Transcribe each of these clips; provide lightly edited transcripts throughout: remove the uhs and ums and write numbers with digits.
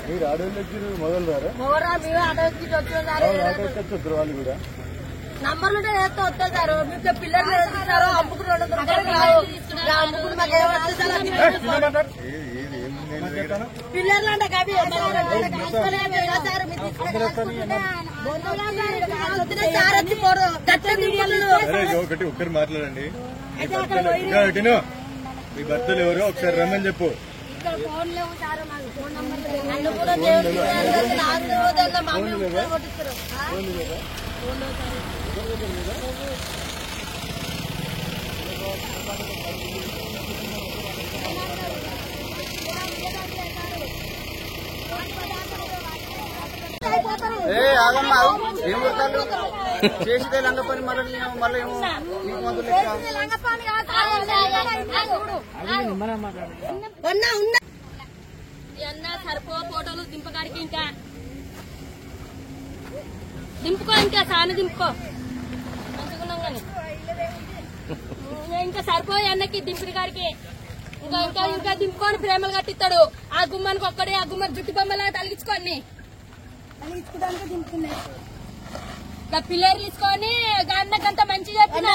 మీరు ఆడోళ్ళు వచ్చి మొదలు రారా వాళ్ళు కూడా నంబర్లు వస్తాయి సార్. మీకు పిల్లలు వేస్తారు అమ్ముకుని అమ్ముకుని పిల్లలు అంటే ఒకటి ఒక్కరు మాట్లాడండి. మీ భర్తలు ఎవరు ఒకసారి రమ్మని చెప్పు. ఫోన్ లేవు సార్. ఫోన్ నంబర్ కూడా ఏం కొడతారు చేసితే లంగ పని మళ్ళీ సరిపో ఫోటోలు దింపకాడికి ఇంకా దింపుకో, ఇంకా సాన దింపుకో మంచుకున్నాం కానీ ఇంకా సరిపోయి అన్నకి దింపుడి కాడికి ఇంకా ఇంకా ఇంకా దింపుకొని ప్రేమలు కట్టిస్తాడు. ఆ గుమ్మానికి ఒక్కడే ఆ గుమ్మ జుట్టు బొమ్మలా తలిగించుకోండి దింపుకున్నాయి. పిల్లలు తీసుకొని అన్నకంత మంచి చెప్పిన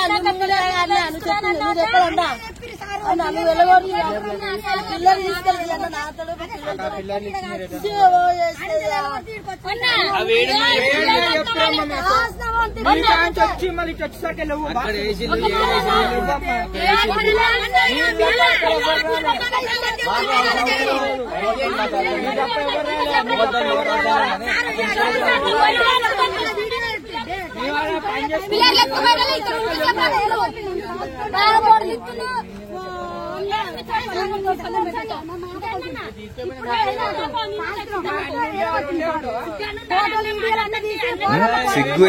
సిగ్గు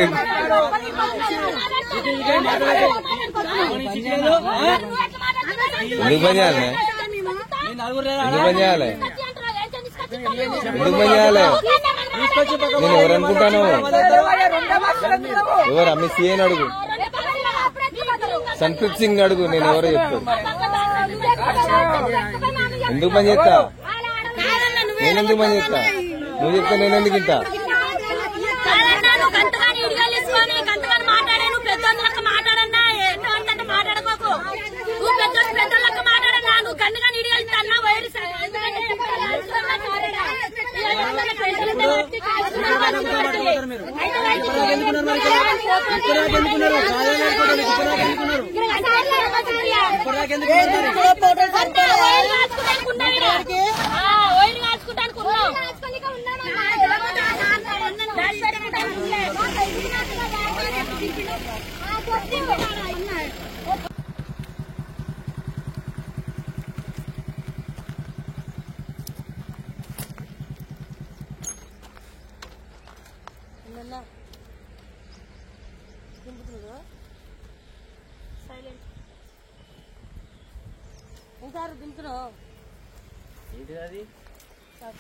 ఎందుకు పని చేయాలి? ఎందుకు పని చేయాలి? ఎందుకు పని చేయాలి? నేను ఎవరు అనుకుంటాను? ఎవరు అమిత్ సీఎన్ అడుగు, సంప్రీత్ సింగ్ అడుగు, నేను ఎవరో చెప్తాను. ఎందుకు పని చేస్తా? నేనెందుకు పని చేస్తా? నువ్వు చెప్తా నేనెందుకు ఇంటా?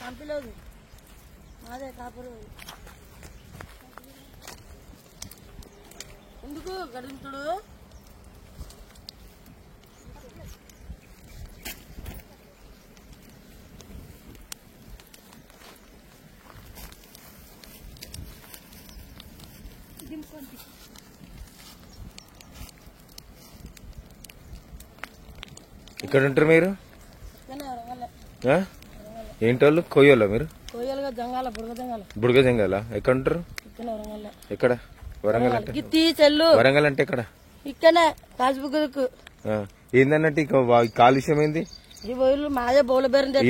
కంపెనీలోది మాదే కాపురు. ఎందుకు గడించుడు? ఇక్కడ ఉంటారు మీరు? ఏంటోళ్ళు కొయ్యోళ్ళ మీరు? బుడగ జంగాల. ఎక్కడ ఉంటారు? ఎక్కడ? వరంగల్ అంటే? వరంగల్ అంటే ఎక్కడ? ఇక్కడనే కాజ్బుక్. ఏందన్నట్టు ఇక కాలుష్యం ఏంది?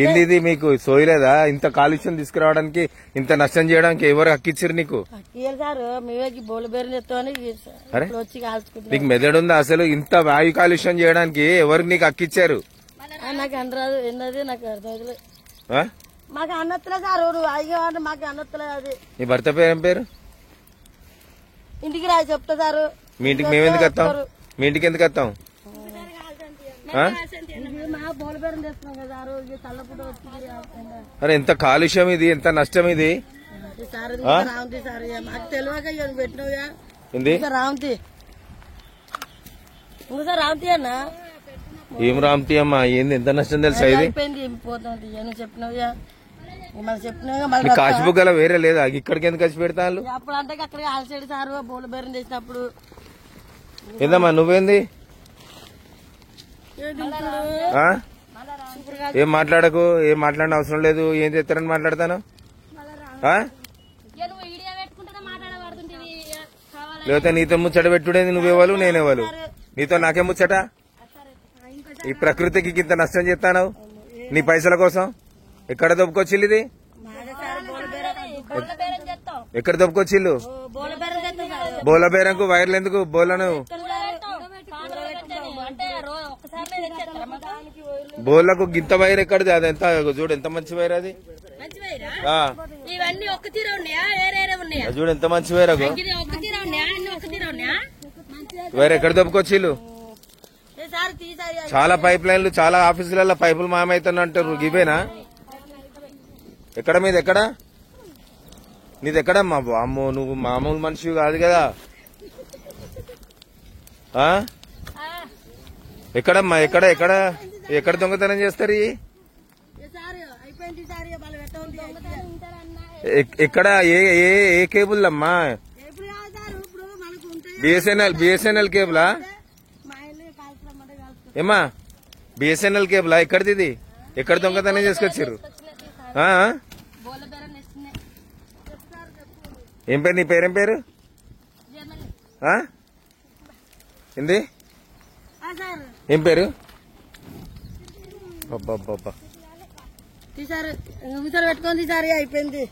ఏంది ఇది? మీకు సోయలేదా ఇంత కాలుష్యం తీసుకురావడానికి, ఇంత నష్టం చేయడానికి? ఎవరు హక్కిచ్చారు నీకు? అరే నీకు మెదడుందా అసలు? ఇంత వాయు కాలుష్యం చేయడానికి ఎవరు నీకు హక్కిచ్చారు? నాకు అనరాదు ఎన్నది, నాకు అర్థం మాకు అన్నట్లే సార్. అయ్యో మాకు అన్నట్లే. అది నీ భర్త పేరు ఏం పేరు? ఇంటికి రాయి చెప్తా సారు. మీ ఇంటికి మేము ఎందుకు వస్తాం? మీ ఇంటికి ఎందుకు వస్తాం? అరే ఎంత కాలుష్యం ఇది, ఎంత నష్టం ఇది. మాకు తెలియక పెట్టినవుగా ఏంది రావుంది. ఇంకోసారి రామ్తీ అన్న ఏం రామ్తీ అమ్మా ఏంది ఎంత నష్టం తెలుసా ఇది అయిపోయింది పోతుంది నువ్వు చెప్పినవి మళ్ళీ చెప్పినా మీ కాశీబుగ్గల వేరే లేదా ఇక్కడికి ఎందుకు ఖర్చు పెడతాను అప్పుడు అంటే అక్కడ ఆల్సైడ్ సారు బోల బేరం చేసినప్పుడు ఏందమ్మా నువ్వేంది ఆ? ఏం మాట్లాడకు ఏం మాట్లాడిన అవసరం లేదు ఏం చేస్తారని మాట్లాడతాను ఆ? ఇక నువ్వు వీడియో పెట్టుకుంటే మాట్లాడబడుతుంది కావాలి లేకపోతే నీతో ముచ్చట పెట్టుడేది నువ్వేవాళ్ళు నేనేవాళ్ళు నీతో నాకే ముచ్చట ఈ ప్రకృతికి ఇంత నష్టం చేస్తాను నీ పైసల కోసం ఎక్కడ దొబ్బుకొచ్చిల్లు ఇది బోర్ల బేరం చేస్తాం ఎక్కడ దొబ్బుకొచ్చిల్లు బోల బేరం చేస్తాం సార్ బోల బేరంకు వైర్లు ఎందుకు బోలను అంటే ఒక్కసారి బోర్లకు గింత వైర్ ఎక్కడిది అది ఎంత చూడు ఎంత మంచి వైర్ అది మంచి వైరా ఆ, ఇవన్నీ ఒక్క తీర ఉన్నాయా వేరే ఉన్నాయా అది చూడు ఎంత మంచి వైర్ అగో ఇది ఒక్క తీర ఉన్నాయా అన్ని ఒక్క తీర ఉన్నాయా వైర్ ఎక్కడ దొబ్బుకొచ్చిల్లు సార్ తీసారి చాలా పైప్ లైన్లు చాలా ఆఫీసులలో పైపులు మాయమైతున్నా అంటారు ఇవేనా ఎక్కడ మీది ఎక్కడ నీది ఎక్కడమ్మా అమ్మో నువ్వు మామూలు మనిషి కాదు కదా ఆ? ఎక్కడమ్మా ఎక్కడ ఎక్కడ ఎక్కడ దొంగతనం చేస్తారు ఇయి? సార్ అయిపోయింది సార్ వాళ్ళు పెట్టండి ఎక్కడ ఏ ఏ ఏ కేబుల్ అమ్మా ఎప్పుడు కాదు సార్ ఇప్పుడు మనకు ఉంటాయి బిఎస్ఎన్ఎల్ కేబులా మా ఇల్లు కాల్చుకోమంటే కాల్చుకో ఏమ్మా బిఎస్ఎన్ఎల్ కేబులా ఎక్కడిది ఇది ఎక్కడ దొంగతనం చేసుకొచ్చారు ఆ? బోర్ల బేరం ఇస్తున్నాయి ఏం పేరు నీ పేరేం పేరు ఆ? ఏంది సార్ ఏం పేరు అబ్బబ్బబ్బా తీసారు ఇంకోసారి పెట్టుకొని తీసారి అయిపోయింది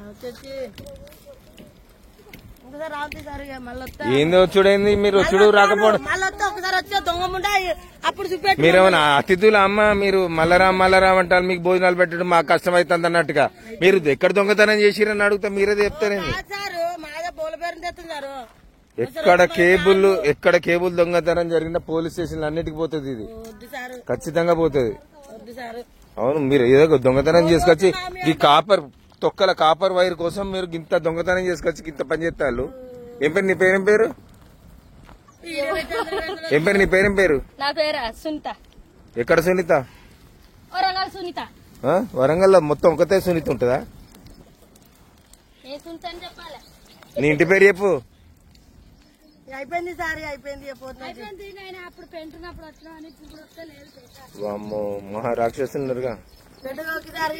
వచ్చేసి ఇంకోసారి రావుతుంది సార్ మళ్ళీ వస్తా ఏంది వచ్చుడేంది మీరు వచ్చుడు రాకపోవడం మళ్ళీ వస్తా ఒకసారి వచ్చే దొంగ ముండా అప్పుడు చూపెట్టు మీరేమన్నా అతిథుల అమ్మ మీరు మల్లరాం అంటారు మీకు భోజనాలు పెట్టడం మాకు కష్టం అవుతుంది అన్నట్టుగా మీరు ఎక్కడ దొంగతనం చేసిరని అడుగుతా మీరే చెప్తారేంది సార్ మాదే బోల బేరం తెస్తుంది సార్ ఎక్కడ కేబుల్ దొంగతనం జరిగిందా పోలీస్ స్టేషన్ అన్నిటికి పోతుంది ఇది వద్దు సార్ ఖచ్చితంగా పోతుంది వద్దు సార్ అవును మీరు ఏదో దొంగతనం చేసుకొచ్చి ఈ తొక్కల కాపర్ వైర్ కోసం మీరు ఇంత దొంగతనం చేసుకొచ్చి ఇంత పని చేస్తారు ఏం పేరు నీ పేరేం పేరు ఏం పేరు నీ పేరేం పేరు నా పేరా సునీత ఎక్కడ సునీత వరంగల్ సునీత ఆ? వరంగల్లో మొత్తం ఒకతే సునీత ఉంటుందా ఏ సునీత అని చెప్పాలి నీ ఇంటి పేరు చెప్పు అయిపోయింది సార్ అయిపోయింది పోతుంది అయిపోయింది నేను అప్పుడు పెంటున్నప్పుడు వచ్చినా అని ఇప్పుడు వస్తే లేదు వామ్మో మహారాక్షసులున్నారుగా పెట్టుకోకి సార్